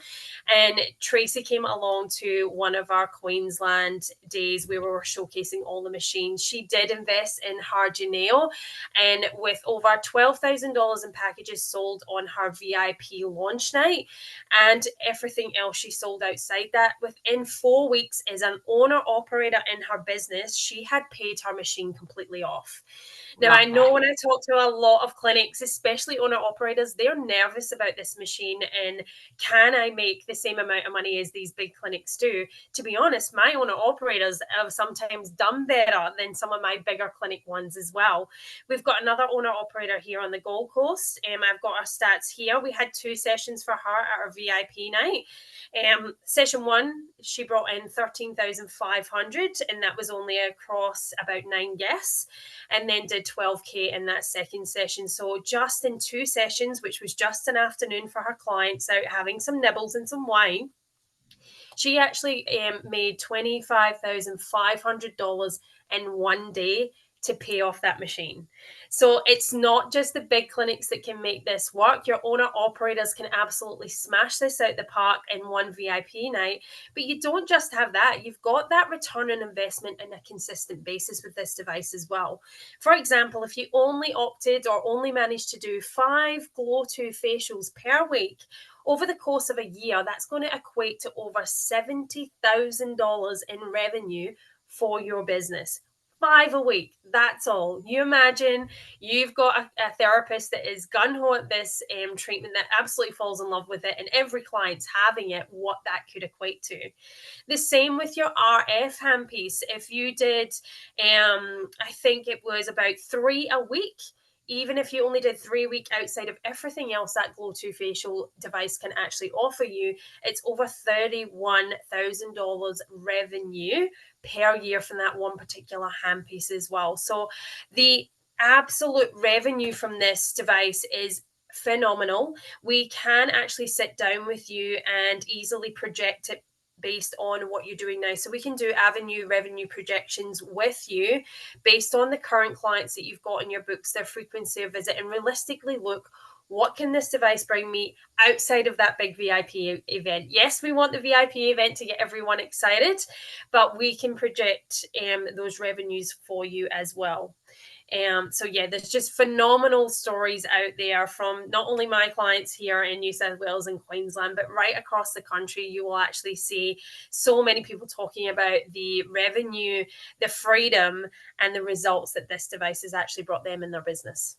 And Tracy came along to one of our Queensland days where we were showcasing all the machines. She did invest in her Geneo, and with over $12,000 in packages sold on her VIP launch night and everything else she sold outside that, within 4 weeks, as an owner operator in her business, she had paid her machine completely off. Now, I Love know that. when I talk to a lot of clinics, especially owner operators, they're nervous about this machine and can I make the same amount of money as these big clinics do? To be honest, my owner operators have sometimes done better than some of my bigger clinic ones as well. We've got another owner operator here on the Gold Coast. I've got our stats here. We had 2 sessions for her at our VIP night. Session 1, she brought in 13,500, and that was only across about 9 guests, and then did 12K in that second session. So just in 2 sessions, which was just an afternoon for her clients out having some nibbles and some wine, she actually made $25,500 in one day to pay off that machine. So it's not just the big clinics that can make this work. Your owner operators can absolutely smash this out the park in one VIP night. But you don't just have that. You've got that return on investment on a consistent basis with this device as well. For example, if you only opted or only managed to do 5 Glow 2 facials per week, over the course of a year, that's going to equate to over $70,000 in revenue for your business. 5 a week, that's all. You imagine you've got a therapist that is gung-ho at this treatment, that absolutely falls in love with it, and every client's having it, what that could equate to. The same with your RF handpiece. If you did, I think it was about 3 a week, even if you only did 3 a week outside of everything else that Glow 2 facial device can actually offer you, it's over $31,000 revenue per year from that one particular handpiece as well. So the absolute revenue from this device is phenomenal. We can actually sit down with you and easily project it based on what you're doing now. So we can do avenue revenue projections with you based on the current clients that you've got in your books, their frequency of visit, and realistically look, what can this device bring me outside of that big VIP event? Yes, we want the VIP event to get everyone excited, but we can project those revenues for you as well. So yeah, there's just phenomenal stories out there from not only my clients here in New South Wales and Queensland, but right across the country. You will actually see so many people talking about the revenue, the freedom, and the results that this device has actually brought them in their business.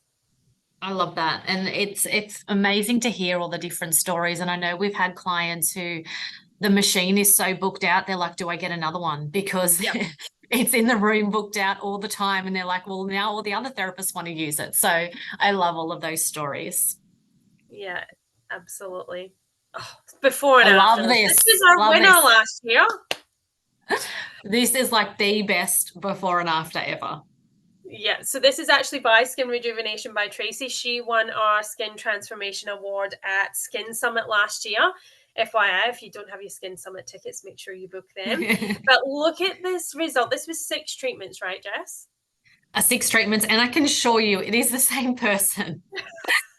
I love that. And it's amazing to hear all the different stories. And I know we've had clients who the machine is so booked out, they're like, do I get another one? Because Yep. it's in the room booked out all the time. And they're like, well, now all the other therapists want to use it. So I love all of those stories. Yeah, absolutely. Oh, before and I love after. This this. is our Love winner this. last year. This is like the best before and after ever. Yeah, so this is actually by Skin Rejuvenation by Tracy. She won our Skin Transformation Award at Skin Summit last year. FYI, if you don't have your Skin Summit tickets, make sure you book them. But look at this result. This was 6 treatments, right, Jess? 6 treatments, and I can assure you it is the same person.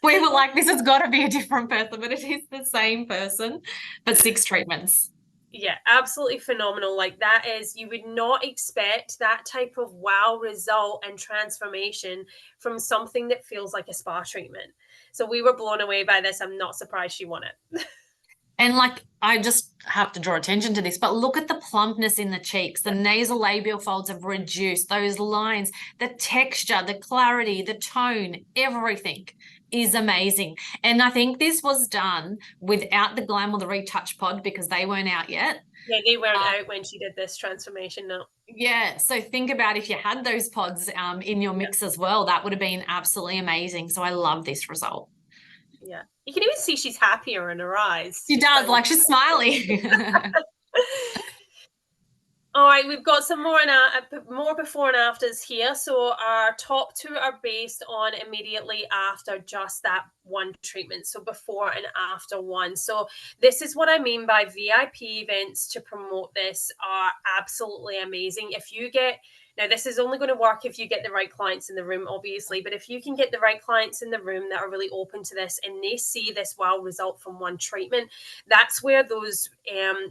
We were like, this has got to be a different person, but it is the same person, but 6 treatments. Yeah, absolutely phenomenal. Like that is, you would not expect that type of wow result and transformation from something that feels like a spa treatment. So we were blown away by this. I'm not surprised she won it. And like, I just have to draw attention to this, but look at the plumpness in the cheeks. The nasal labial folds have reduced, those lines, the texture, the clarity, the tone, everything is amazing. And I think this was done without the Glam or the Retouch Pod because they weren't out yet. Yeah, they weren't out when she did this transformation. No. Yeah, so think about if you had those pods in your mix as well, that would have been absolutely amazing. So I love this result. Yeah, you can even see she's happier in her eyes. She does, like she's smiling. All right, we've got some more before and afters here. So our top two are based on immediately after just that one treatment. So before and after one. So this is what I mean by VIP events to promote this are absolutely amazing. If you get Now, this is only going to work if you get the right clients in the room, obviously, but if you can get the right clients in the room that are really open to this and they see this wow result from one treatment, that's where those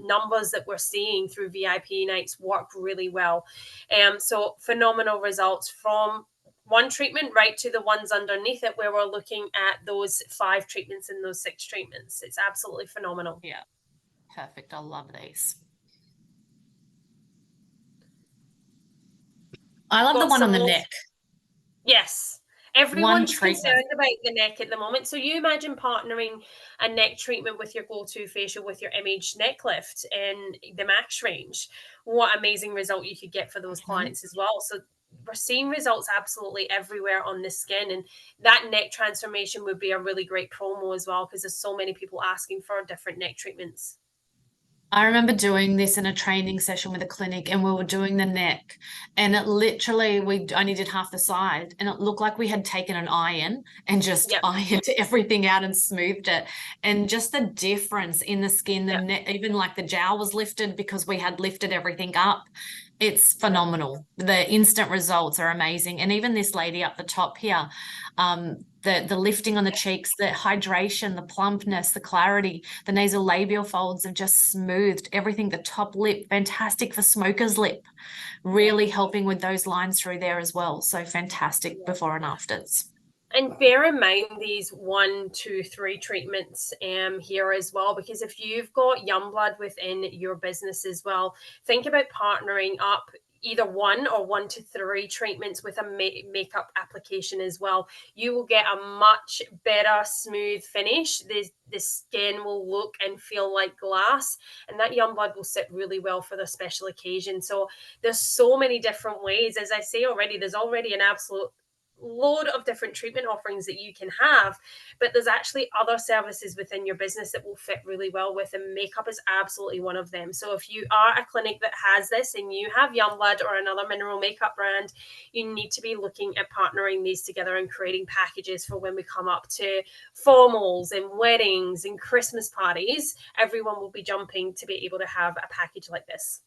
numbers that we're seeing through VIP nights work really well. So phenomenal results from one treatment right to the ones underneath it, where we're looking at those 5 treatments and those 6 treatments. It's absolutely phenomenal. Yeah, perfect. I love these. I love the one on the neck. Yes. One Everyone's treatment. concerned about the neck at the moment. So you imagine partnering a neck treatment with your go-to facial with your image neck lift in the max range. What amazing result you could get for those clients as well. So we're seeing results absolutely everywhere on the skin, and that neck transformation would be a really great promo as well, because there's so many people asking for different neck treatments. I remember doing this in a training session with a clinic, and we were doing the neck, and it literally, we only did half the side, and it looked like we had taken an iron and just Yep. ironed everything out and smoothed it. And just the difference in the skin, the Yep. neck, even like the jowl was lifted because we had lifted everything up. It's phenomenal. The instant results are amazing. And even this lady up the top here, the lifting on the cheeks, the hydration, the plumpness, the clarity, the nasolabial folds have just smoothed everything. The top lip, fantastic for smoker's lip, really helping with those lines through there as well. So fantastic before and afters. And bear in mind these 1, 2, 3 treatments here as well, because if you've got young blood within your business as well, think about partnering up either 1 or 1 to 3 treatments with a makeup application as well. You will get a much better smooth finish. The skin will look and feel like glass, and that young blood will sit really well for the special occasion. So there's so many different ways. As I say already, there's already an absolute load of different treatment offerings that you can have, but there's actually other services within your business that will fit really well with, and makeup is absolutely one of them. So if you are a clinic that has this and you have Youngblood or another mineral makeup brand, you need to be looking at partnering these together and creating packages for when we come up to formals and weddings and Christmas parties. Everyone will be jumping to be able to have a package like this.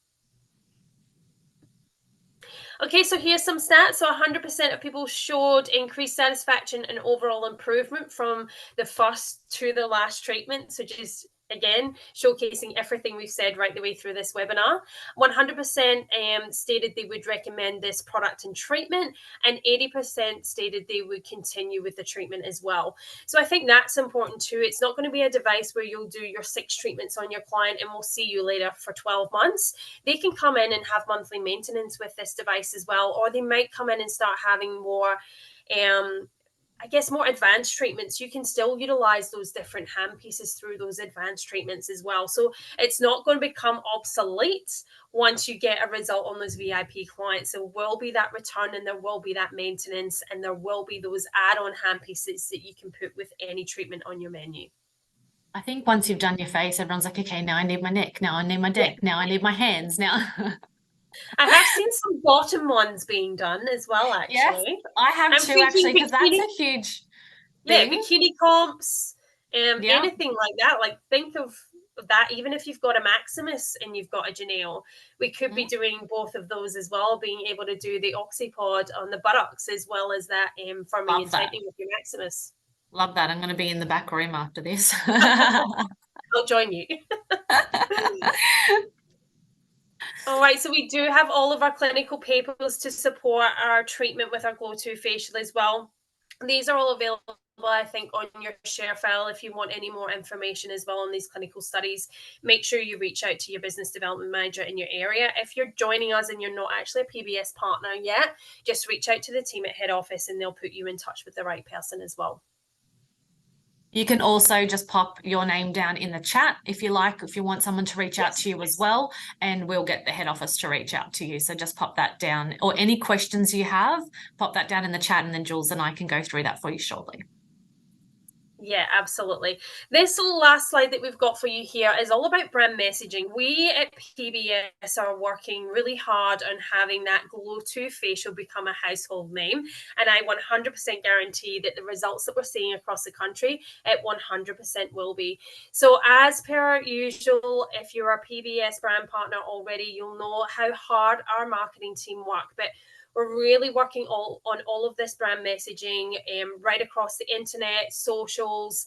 Okay, so here's some stats. So 100% of people showed increased satisfaction and overall improvement from the first to the last treatment, which is, again, showcasing everything we've said right the way through this webinar. 100% stated they would recommend this product and treatment, and 80% stated they would continue with the treatment as well. So I think that's important too. It's not going to be a device where you'll do your 6 treatments on your client and we'll see you later for 12 months. They can come in and have monthly maintenance with this device as well, or they might come in and start having more more advanced treatments. You can still utilize those different hand pieces through those advanced treatments as well. So it's not going to become obsolete once you get a result on those VIP clients. There will be that return, and there will be that maintenance, and there will be those add-on hand pieces that you can put with any treatment on your menu. I think once you've done your face, everyone's like, okay, now I need my neck. Now I need my neck. Now I need my hands. Now. I have seen some bottom ones being done as well, actually. Yes, I have too, actually, because that's a huge thing. Yeah, bikini comps, anything like that. Like, think of that. Even if you've got a Maximus and you've got a Geneo, we could be doing both of those as well, being able to do the Oxypod on the buttocks as well as that firming and tightening with your Maximus. Love that. I'm going to be in the back room after this. I'll join you. All right, so we do have all of our clinical papers to support our treatment with our Glow2 facial as well. These are all available, I think, on your share file. If you want any more information as well on these clinical studies, make sure you reach out to your business development manager in your area. If you're joining us and you're not actually a PBS partner yet, just reach out to the team at head office and they'll put you in touch with the right person as well. You can also just pop your name down in the chat if you like, if you want someone to reach out to you as well, and we'll get the head office to reach out to you. So just pop that down, or any questions you have, pop that down in the chat, and then Jules and I can go through that for you shortly. Yeah, absolutely. This last slide that we've got for you here is all about brand messaging. We at PBS are working really hard on having that Glow2 facial become a household name. And I 100% guarantee that the results that we're seeing across the country, it 100% will be. So as per usual, if you're a PBS brand partner already, you'll know how hard our marketing team work. But we're really working on all of this brand messaging right across the internet, socials.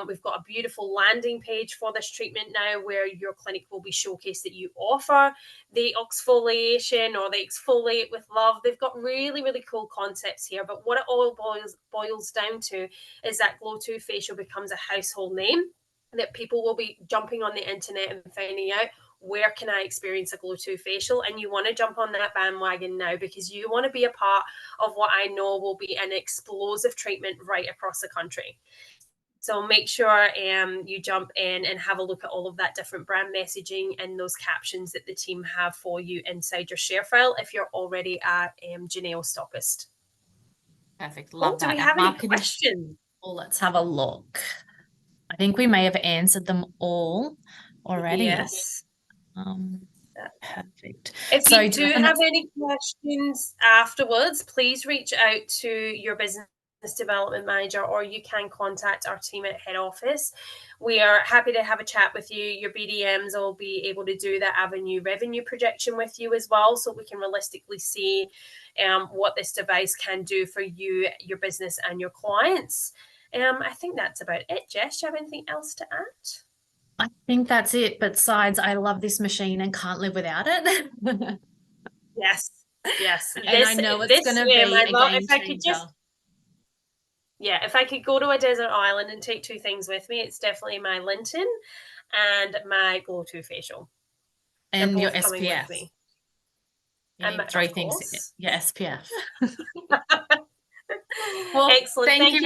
We've got a beautiful landing page for this treatment now where your clinic will be showcased that you offer the exfoliation or the exfoliate with love. They've got really, really cool concepts here. But what it all boils down to is that Glow2 facial becomes a household name that people will be jumping on the internet and finding out where can I experience a Glow2 facial, and you want to jump on that bandwagon now because you want to be a part of what I know will be an explosive treatment right across the country. So make sure you jump in and have a look at all of that different brand messaging and those captions that the team have for you inside your share file if you're already a Geneo stockist. Perfect. Cool. Love Do we that. have any Marketing. questions? Well, let's have a look. I think we may have answered them all already. Yes. Perfect. If So you do have any questions afterwards, please reach out to your business development manager, or you can contact our team at head office. We are happy to have a chat with you. Your BDMs will be able to do that avenue revenue projection with you as well, so we can realistically see what this device can do for you, your business, and your clients. I think that's about it. Jess, do you have anything else to add? I think that's it. Besides, I love this machine and can't live without it. Yes, yes. And I know it's going to be a game changer. If I could go to a desert island and take two things with me, it's definitely my Linton and my Glow2 facial. And your coming SPF. with me. You need three things. Course. Your SPF. Well, excellent. Thank you.